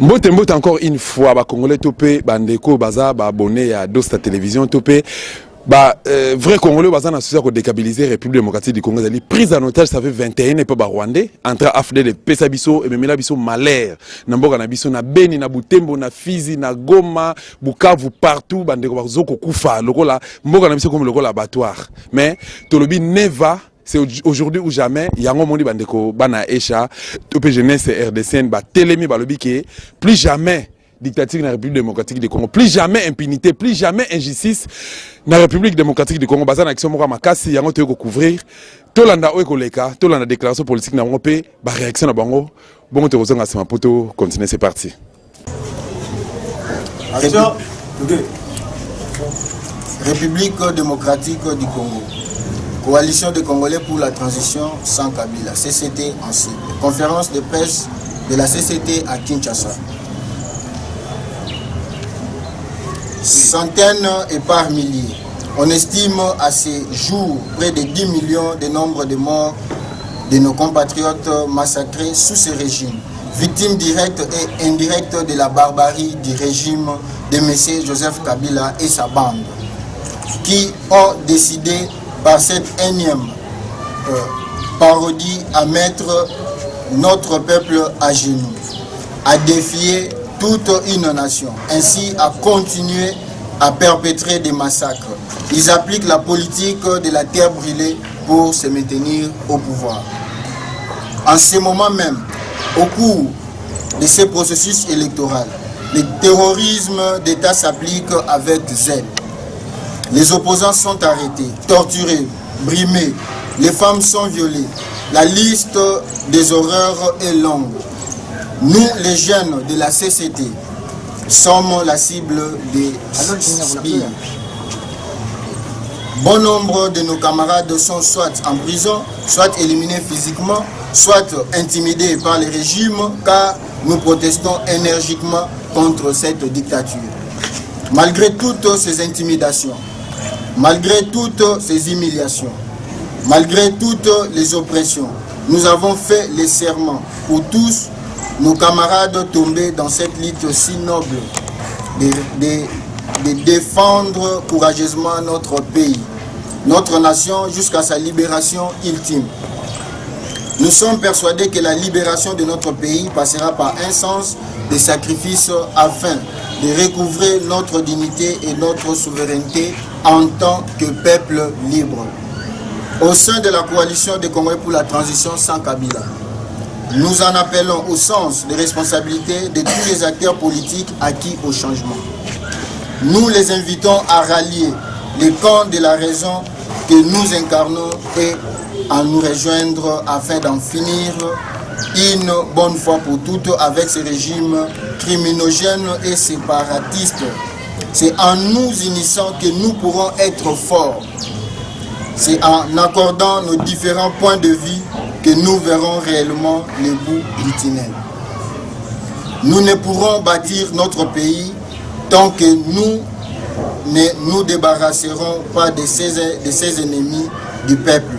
Mbote encore une fois, ba Congolais topé, bandeko baza, ba abonné à Dosta Télévision topé. Vrai Congolais baza na souci de déstabiliser République démocratique du Congo. Prise en otage, ça fait 21 et pas Rwandais. Entre AFD de Pesabiso et Memela Biso malheur. Namboka na biso na Beni na Butembo na Fizi na Goma, Bukavu partout bandeko bazoko kufa. Lokola mboka na biso comme lokola abattoir. Mais tolobi neva. C'est aujourd'hui ou jamais, il y a un monde bandeko bana Echa, topé jeunesse RDC, télémi balobi qui plus jamais dictature dans la République démocratique du Congo, plus jamais impunité, plus jamais injustice dans la République démocratique du Congo. Bazana action moko makasi, il y a un truc couvrir. Tolanda oekoleka, tolanda déclaration politique na ngopé, ba réaction na bango. Bon te rozanga sama poto, continuer c'est parti. République démocratique du Congo. Coalition des Congolais pour la transition sans Kabila, CCT en cible. Conférence de presse de la CCT à Kinshasa. Centaines et par milliers. On estime à ces jours près de 10 millions de nombre de morts de nos compatriotes massacrés sous ce régime, victimes directes et indirectes de la barbarie du régime de M. Joseph Kabila et sa bande, qui ont décidé par cette énième parodie à mettre notre peuple à genoux, à défier toute une nation, ainsi à continuer à perpétrer des massacres. Ils appliquent la politique de la terre brûlée pour se maintenir au pouvoir. En ce moment même, au cours de ces processus électoraux, le terrorisme d'État s'applique avec zèle. Les opposants sont arrêtés, torturés, brimés, les femmes sont violées. La liste des horreurs est longue. Nous, les jeunes de la CCT, sommes la cible des sbires. Bon nombre de nos camarades sont soit en prison, soit éliminés physiquement, soit intimidés par les régimes, car nous protestons énergiquement contre cette dictature. Malgré toutes ces intimidations, malgré toutes ces humiliations, malgré toutes les oppressions, nous avons fait les serments pour tous nos camarades tombés dans cette lutte si noble de défendre courageusement notre pays, notre nation jusqu'à sa libération ultime. Nous sommes persuadés que la libération de notre pays passera par un sens de sacrifice afin de recouvrer notre dignité et notre souveraineté en tant que peuple libre. Au sein de la coalition des Congolais pour la transition sans Kabila, nous en appelons au sens de responsabilité de tous les acteurs politiques acquis au changement. Nous les invitons à rallier les camps de la raison que nous incarnons et à nous rejoindre afin d'en finir une bonne fois pour toutes avec ce régime criminogène et séparatiste. C'est en nous unissant que nous pourrons être forts. C'est en accordant nos différents points de vue que nous verrons réellement le bout du tunnel. Nous ne pourrons bâtir notre pays tant que nous ne nous débarrasserons pas de ces ennemis du peuple.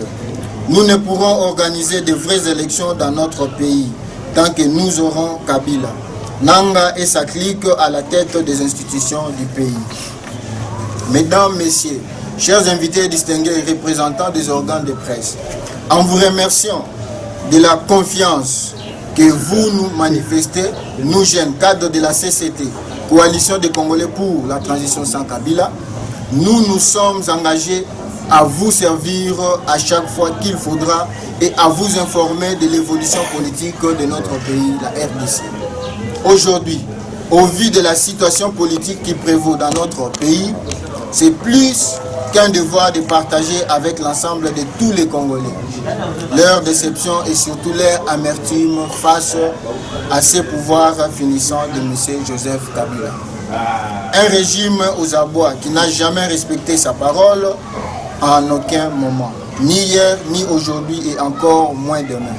Nous ne pourrons organiser de vraies élections dans notre pays tant que nous aurons Kabila, Nanga et sa clique à la tête des institutions du pays. Mesdames, Messieurs, chers invités distingués et représentants des organes de presse, en vous remerciant de la confiance que vous nous manifestez, nous jeunes cadres de la CCT, Coalition des Congolais pour la transition sans Kabila, nous nous sommes engagés à vous servir à chaque fois qu'il faudra et à vous informer de l'évolution politique de notre pays, la RDC. Aujourd'hui, au vu de la situation politique qui prévaut dans notre pays, c'est plus qu'un devoir de partager avec l'ensemble de tous les Congolais leur déception et surtout leur amertume face à ces pouvoirs finissants de M. Joseph Kabila. Un régime aux abois qui n'a jamais respecté sa parole en aucun moment, ni hier, ni aujourd'hui et encore moins demain.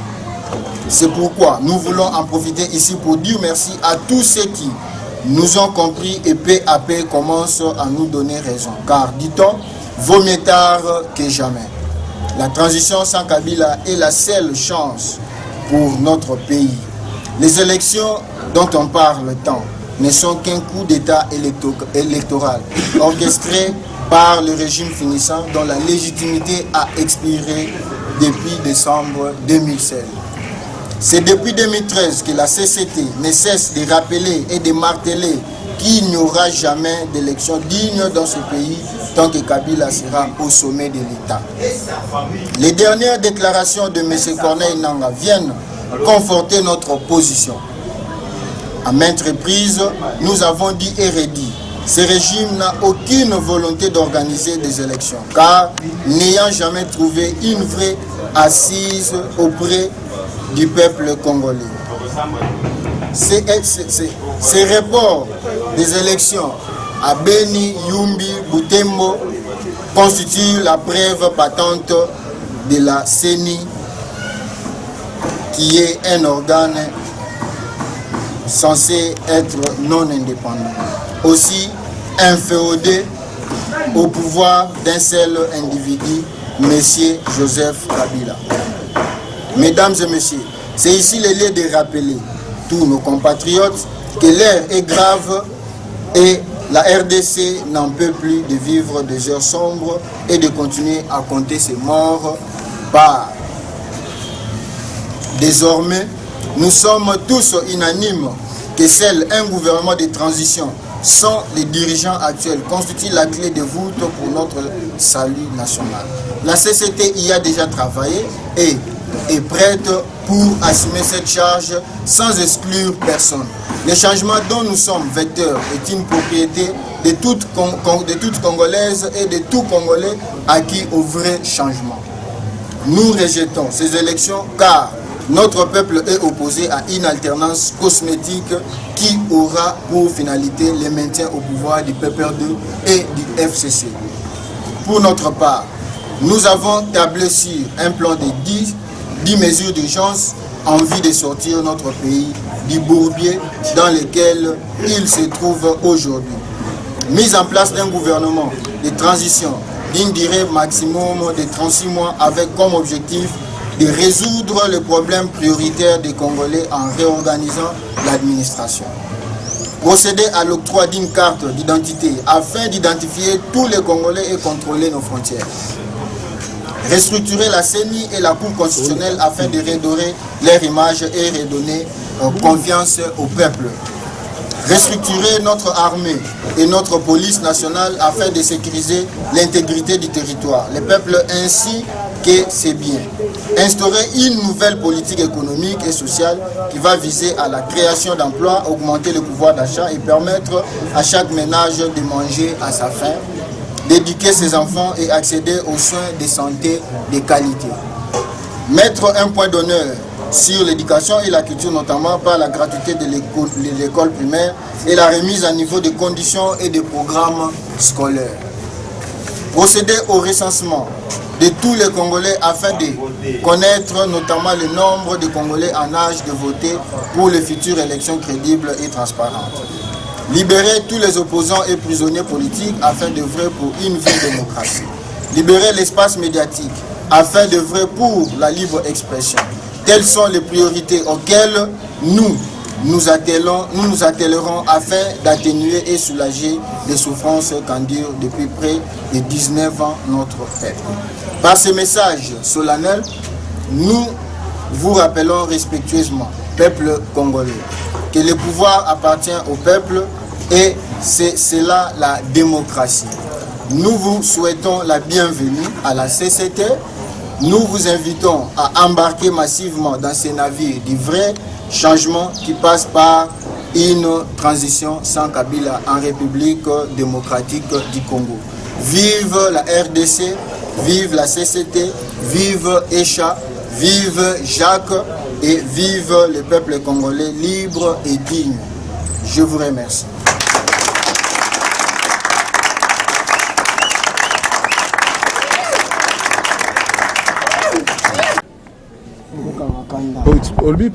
C'est pourquoi nous voulons en profiter ici pour dire merci à tous ceux qui nous ont compris et peu à peu commencent à nous donner raison. Car, dit-on, vaut mieux tard que jamais. La transition sans Kabila est la seule chance pour notre pays. Les élections dont on parle tant ne sont qu'un coup d'État électoral orchestré par le régime finissant dont la légitimité a expiré depuis décembre 2016. C'est depuis 2013 que la CCT ne cesse de rappeler et de marteler qu'il n'y aura jamais d'élection digne dans ce pays tant que Kabila sera au sommet de l'État. Les dernières déclarations de M. Corneille Nangaa viennent conforter notre position. À maintes reprises, nous avons dit et redit, ce régime n'a aucune volonté d'organiser des élections, car n'ayant jamais trouvé une vraie assise auprès du peuple congolais. Ces reports des élections à Beni, Yumbi, Butembo constituent la preuve patente de la CENI, qui est un organe censé être non indépendant, aussi inféodé au pouvoir d'un seul individu, M. Joseph Kabila. Mesdames et messieurs, c'est ici le lieu de rappeler tous nos compatriotes que l'heure est grave et la RDC n'en peut plus de vivre des heures sombres et de continuer à compter ses morts par. Désormais, nous sommes tous unanimes que seul un gouvernement de transition sans les dirigeants actuels constitue la clé de voûte pour notre salut national. La CCT y a déjà travaillé et est prête pour assumer cette charge sans exclure personne. Le changement dont nous sommes vecteurs est une propriété de toute Congolaise et de tout Congolais acquis au vrai changement. Nous rejetons ces élections car notre peuple est opposé à une alternance cosmétique qui aura pour finalité le maintien au pouvoir du PPR2 et du FCC. Pour notre part, nous avons tablé sur un plan de 10 mesures d'urgence en vue de sortir notre pays du bourbier dans lequel il se trouve aujourd'hui. Mise en place d'un gouvernement de transition d'une durée maximum de 36 mois avec comme objectif de résoudre le problème prioritaire des Congolais en réorganisant l'administration. Procéder à l'octroi d'une carte d'identité afin d'identifier tous les Congolais et contrôler nos frontières. Restructurer la CENI et la Cour constitutionnelle afin de redorer leur image et redonner confiance au peuple. Restructurer notre armée et notre police nationale afin de sécuriser l'intégrité du territoire, le peuple ainsi que ses biens. Instaurer une nouvelle politique économique et sociale qui va viser à la création d'emplois, augmenter le pouvoir d'achat et permettre à chaque ménage de manger à sa faim, d'éduquer ses enfants et accéder aux soins de santé de qualité. Mettre un point d'honneur sur l'éducation et la culture, notamment par la gratuité de l'école primaire et la remise à niveau des conditions et des programmes scolaires. Procéder au recensement de tous les Congolais afin de connaître notamment le nombre de Congolais en âge de voter pour les futures élections crédibles et transparentes. Libérer tous les opposants et prisonniers politiques afin d'œuvrer pour une vraie démocratie. Libérer l'espace médiatique afin d'œuvrer pour la libre expression. Telles sont les priorités auxquelles nous nous attellerons afin d'atténuer et soulager les souffrances qu'endure depuis près de 19 ans notre peuple. Par ces messages solennels, nous vous rappelons respectueusement, peuple congolais, que le pouvoir appartient au peuple et c'est cela la démocratie. Nous vous souhaitons la bienvenue à la CCT. Nous vous invitons à embarquer massivement dans ces navires du vrai changement qui passe par une transition sans Kabila en République démocratique du Congo. Vive la RDC, vive la CCT, vive Echa, vive Jacques et vive le peuple congolais libre et digne. Je vous remercie.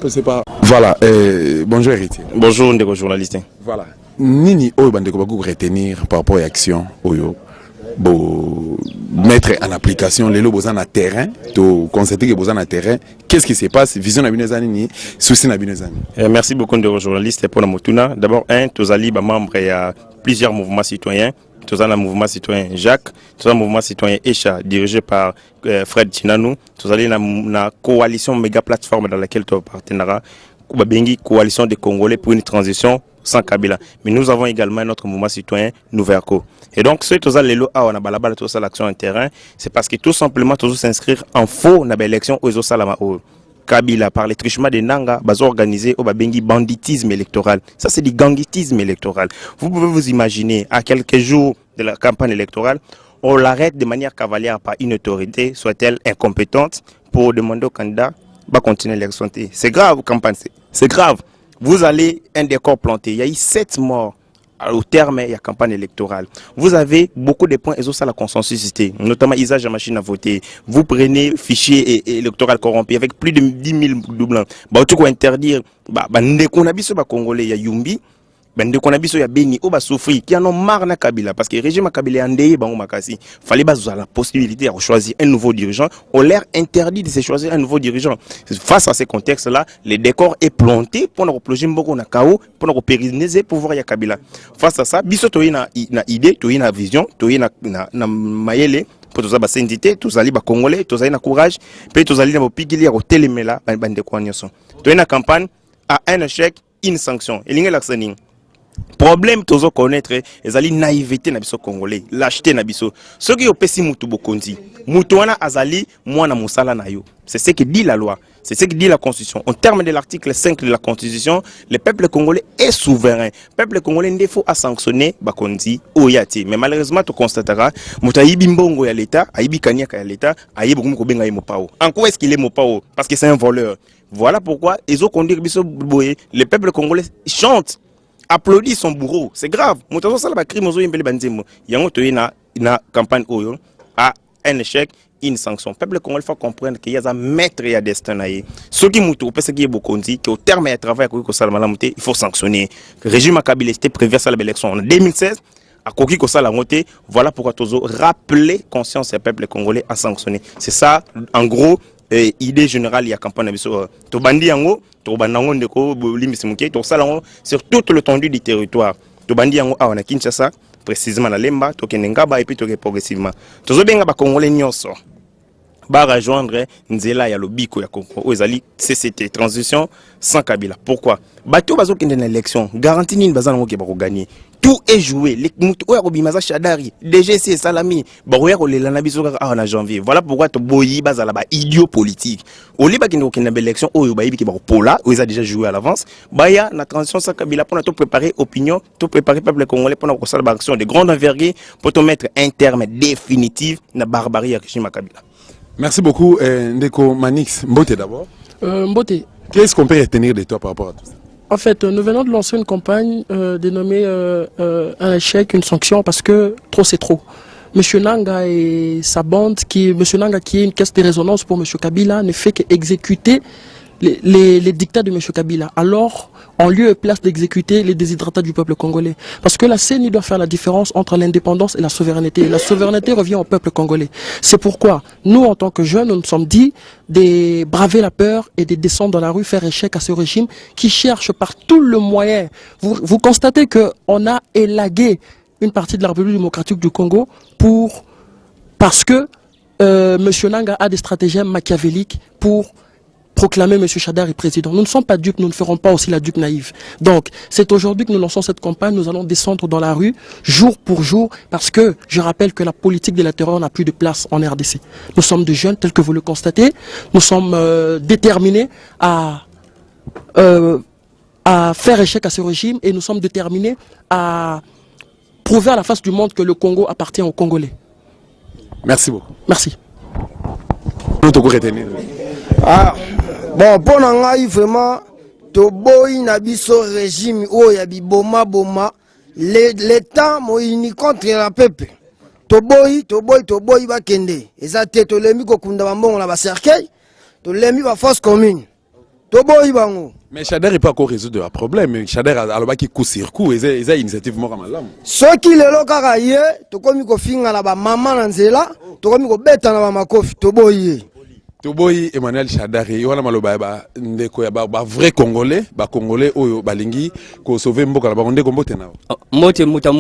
C'est pas... Voilà, bonjour héritier. Bonjour ndeko journaliste. Voilà. Nini oyo bandeko baku retenir par rapport à l'action oyo bo mettre en application les lots en terrain, to constater que besoin en terrain, qu'est-ce qui se passe, vision na binezani ni souci na binezani. Merci beaucoup de journalistes pour la motuna. D'abord tozali ba membre il y a plusieurs mouvements citoyens. Tozali un mouvement citoyen Jacques, tozali un mouvement citoyen Echa dirigé par Fred Chinanou, tozali na coalition méga plateforme dans laquelle tu appartiendras, Bengi coalition des Congolais pour une transition sans Kabila. Mais nous avons également notre mouvement citoyen Nouverco. Et donc, ceux qui ont l'action en terrain, c'est parce que tout simplement, tous s'inscrire en faux dans l'élection aux Salama. Kabila, par les trichements de Nanga, ont organisé au Babengi banditisme électoral. Ça, c'est du gangitisme électoral. Vous pouvez vous imaginer, à quelques jours de la campagne électorale, on l'arrête de manière cavalière par une autorité, soit-elle incompétente, pour demander au candidat de continuer l'élection. C'est grave, campagne. C'est grave. Vous allez un décor planté. Il y a eu 7 morts au terme de la campagne électorale. Vous avez beaucoup de points et ça la consensus, notamment usage de machine à voter. Vous prenez fichier électoral corrompu avec plus de 10 000 doublons. Tu peux interdire, Congolais, il y a Yumbi. Ben de konabiso ya Beni o ba souffrir qui en ont marre na Kabila parce que le régime Kabila andeye bango makasi fallait bazoa la possibilité de choisir un nouveau dirigeant, on leur interdit de se choisir un nouveau dirigeant. Face à ces contextes là, le décor est planté pour nous replonger mboko na kao pour nous pérenniser pouvoir ya Kabila. Face à ça, biso to na idée, to na vision, to na mayele pour tous les syndités, tous les Congolais, tous les courage, puis tous les bopigili ya telemela bande ko nyonso. To na campagne à un échec, une sanction. Et l'ingé l'axaning. Problème toujours connaître ezali naïveté na biso congolais, lâcheté na biso. Ce qui opesi mutu bokonzi, mutu wana azali mwana musala na yo. C'est ce que dit la loi, c'est ce que dit la constitution. En termes de l'article 5 de la constitution, le peuple congolais est souverain. Le peuple congolais n'est faut à sanctionner bakonzi oyati. Mais malheureusement tu constateras mutu ayibi mbongo ya l'état, ayibi kanyaka ya l'état, ayibi ko benga ye mopao. En quoi est-ce qu'il est mopao? Parce que c'est un voleur. Voilà pourquoi ils ont conduit biso boye, le peuple congolais chante, applaudit son bourreau. C'est grave. Moutazo sala ba crime ozo yembele banzemo. Yango to na campagne oyo a un échec, une sanction. Peuple congolais faut comprendre qu'il y a un maître et un destin naïe. Ce qui moutou parce qu'il y a beaucoup dit qu'au terme du travail ko sala malamuté, il faut sanctionner. Le régime Kabila était prévu à l'élection en 2016. À Koki Kosala Moté, voilà pourquoi Tozo rappeler conscience du peuple congolais à sanctionner. C'est ça, en gros, idée générale il y a campagne to bandi yango to bandango ndeko limisi muke to salango sur toute l'étendue du territoire to bandi yango a na Kinshasa précisément na Lemba to Kenengaba et puis to progressivement tozo benga ba congolais nyonso ba rejoindre nzela ya lobiko ya Congo ezali CCT transition sans Kabila. Pourquoi bato bazo kende na élection garantie nini bazana ngo ke ba ko gagner. Tout est joué. Les Oya Robimaza Chadari, DGC Salami, Baroya Rolelana Bisoka en janvier. Voilà pourquoi tu boyi bazalaba idiot politique. Au lieu qu'il y ait une élection, Oyo Baïbi qui va Pola, où ils ont déjà joué à l'avance. Baya, la transition sans Kabila pour tout préparer opinion, tout préparer peuple congolais pour une action de grande envergure pour te mettre un terme définitif na barbarie à régime Kabila. Merci beaucoup, Ndeko Manix. Mbote d'abord. Mbote. Qu'est-ce qu'on peut retenir de toi par rapport à tout ça? En fait, nous venons de lancer une campagne dénommée un échec, une sanction, parce que trop c'est trop. Monsieur Nanga et sa bande, Monsieur Nanga qui est une caisse de résonance pour Monsieur Kabila, ne fait qu'exécuter les dictats de Monsieur Kabila. Alors, en lieu et place d'exécuter les déshydratats du peuple congolais. Parce que la CENI doit faire la différence entre l'indépendance et la souveraineté. La souveraineté revient au peuple congolais. C'est pourquoi, nous, en tant que jeunes, nous nous sommes dit de braver la peur et de descendre dans la rue, faire échec à ce régime qui cherche par tout le moyen. Vous constatez qu'on a élagué une partie de la République démocratique du Congo parce que M. Nanga a des stratagèmes machiavéliques pour proclamer M. Chadari président. Nous ne sommes pas dupes, nous ne ferons pas aussi la dupe naïve. Donc, c'est aujourd'hui que nous lançons cette campagne, nous allons descendre dans la rue, jour pour jour, parce que je rappelle que la politique de la terreur n'a plus de place en RDC. Nous sommes des jeunes, tels que vous le constatez, nous sommes déterminés à faire échec à ce régime et nous sommes déterminés à prouver à la face du monde que le Congo appartient aux Congolais. Merci beaucoup. Merci. Ah, bon, pour nous, vraiment, to boy na biso régime o ya bi boma l'état mo uni contre la peuple. To boy ba kende. Ezate to lemi ko kunda bambongo na ba cercueil, to lemi ba force commune. To boy bango. Mais Shader n'est pas encore résoudre le problème. Shader a qui coup sur coup, et c'est une initiative mort à malam. Ceux qui le lokaka ye, to komi ko finga na ba mama na nzela, to komi ko beta na ba makofi to boye. Toboyi Emmanuel Shadari, wana maloba ba ndeko ya ba vrai congolais, ba congolais oyo balingi ko sauver mboka la ba ndeko mbote na. Mote muta.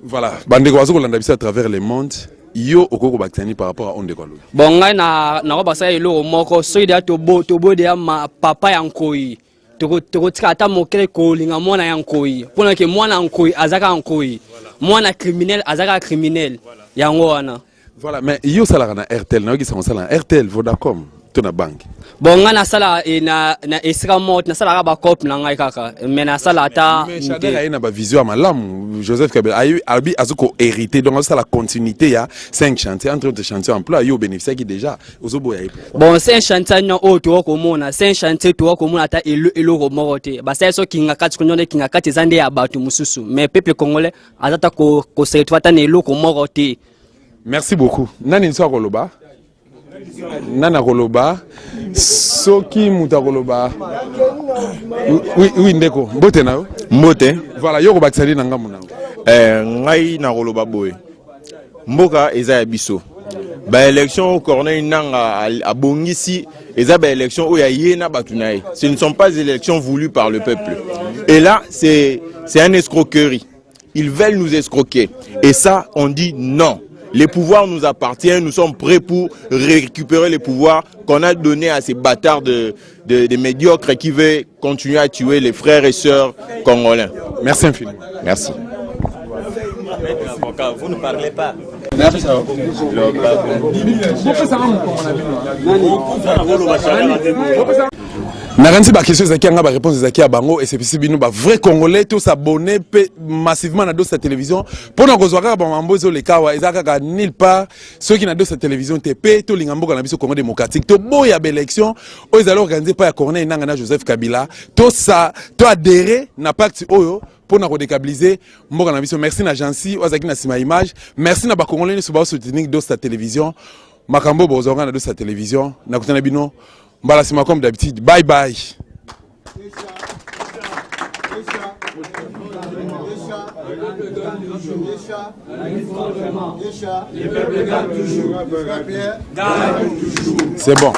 Voilà, bandeko wazo kolanda biso à travers le monde. Yo okoko baktani par rapport à ondeko alo. Bon ngai na ko basa elo moko so ida tobo de ma papa yankoi. Toko tika ata mokele ko linga mwana yankoi. Pona ke mwana yankoi azaka yankoi. Mwana criminel azaka criminel. Yango wana. Voilà, mais yo salara na RTL, na yoki sa sala RTL Vodacom, to na banque. Bon nga na sala na esika mot na sala ba cop na ngai kaka, mais na sala ata mais Shader a na ba vision malam Joseph Kabila abi azuko hérité donc ça la continuité ya 5 chantiers entre autres chantiers en emploi yo bénéficier qui déjà ozobo ya. Bon 5 chantiers na o to ko mona 5 chantiers to ko mona ata elo ko morote ba ça so kinga kati kunyone kinga kati zande ya batu mususu mais peuple congolais azata ko se twata na elo ko morote. Merci beaucoup. Nani nso koloba? Nana koloba. Soki muta koloba. Oui ndeko. Mbote na yo? Mbote. Voilà, yo ko bakisali na ngamu na. Ngai na koloba boy. Mboka eza ya biso. Ba élection Corneille Nanga a bongisi eza ba élection o ya yena batunaye. Ce ne sont pas des élections voulues par le peuple. Et là c'est une escroquerie. Ils veulent nous escroquer. Et ça on dit non. Les pouvoirs nous appartiennent, nous sommes prêts pour récupérer les pouvoirs qu'on a donnés à ces bâtards de médiocres qui veulent continuer à tuer les frères et sœurs congolais. Merci infiniment. Merci. Vous ne parlez pas. Merci. Naranzi ba question zaki anga ba réponse zaki à bango et c'est possible bino ba vrai congolais tous abonnés massivement na sa télévision pour na kozwaka ba mambo zo le kawa ezaka ka nulle part ceux qui na sa télévision TP to lingambo na biso Congo démocratique to boya ba élection o ezalo organiser pas ya Corneille Nanga na Joseph Kabila to ça to adhérer na pacte oyo pour na redécabiliser mboka na biso. Merci na Jansi ozaki na sima image, merci na ba congolais so ba soutenir do sa télévision makambo bozonga na sa télévision na kutana bino. Mbalasima comme d'habitude. Bye bye. C'est bon.